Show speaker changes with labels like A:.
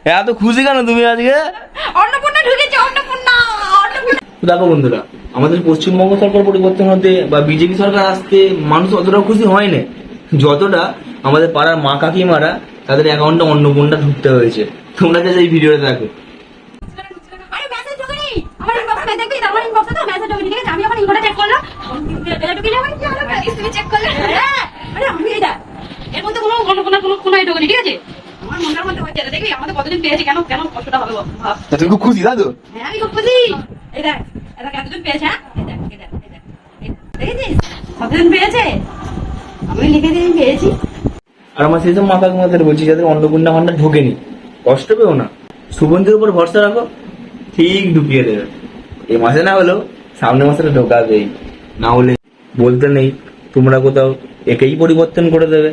A: এত খুশি কেন তুমি আজকে?
B: অন্নপূর্ণা ঢুকেছে, অন্নপূর্ণা।
A: দেখো বন্ধুরা, আমাদের পশ্চিমবঙ্গ সরকার পরিবর্তন হতে বা বিজেপি সরকার আসতে মানুষ অতটা খুশি হয় না যতটা আমাদের পাড়ার মা কাকিমারা তাদের অ্যাকাউন্টে অন্নপূর্ণা ঢুকতে হয়েছে। তোমরা যে এই ভিডিওটা দেখো।
B: আরে মেসেজ ঢুকেনি, আমার ইনবক্সে দেখবি, আমার ইনবক্সে তো মেসেজ ঢুকেনি, ঠিক আছে? আমি এখন ইনবক্সটা চেক করলাম, ঢুকেনি। আমার কি হলো? তুমি চেক করলে? হ্যাঁ, আরে আমি এটা এর মধ্যে কোনো ঢুকেনি, ঠিক আছে? আমার মনের মধ্যে হচ্ছে, দেখবি আমাদের কতদিন পেয়েছে, কেন কেন কষ্টটা হবে ভাব।
A: তুমি খুব খুশি দাদু?
B: হ্যাঁ, আমি খুব খুশি। এই দেখ, এটা কতদিন পেয়েছে, হ্যাঁ? এই দেখ, এই দেখ, এই দেখ, দেখেছিস কতদিন পেয়েছে? আমি লিখে দিয়ে পেয়েছি।
A: আর আমার সেই সব মা কাকিমাদের বলছি যাদের অন্নপূর্ণা ভান্ডার ঢোকেনি, কষ্ট পেও না, সুগন্ধির উপর ভরসা রাখো, ঠিক ঢুকিয়ে দেবে। এই মাসে না হলেও সামনের মাসে ঢোকাবেই, না হলে বলতে নেই তোমরা কোথাও একেই পরিবর্তন করে দেবে।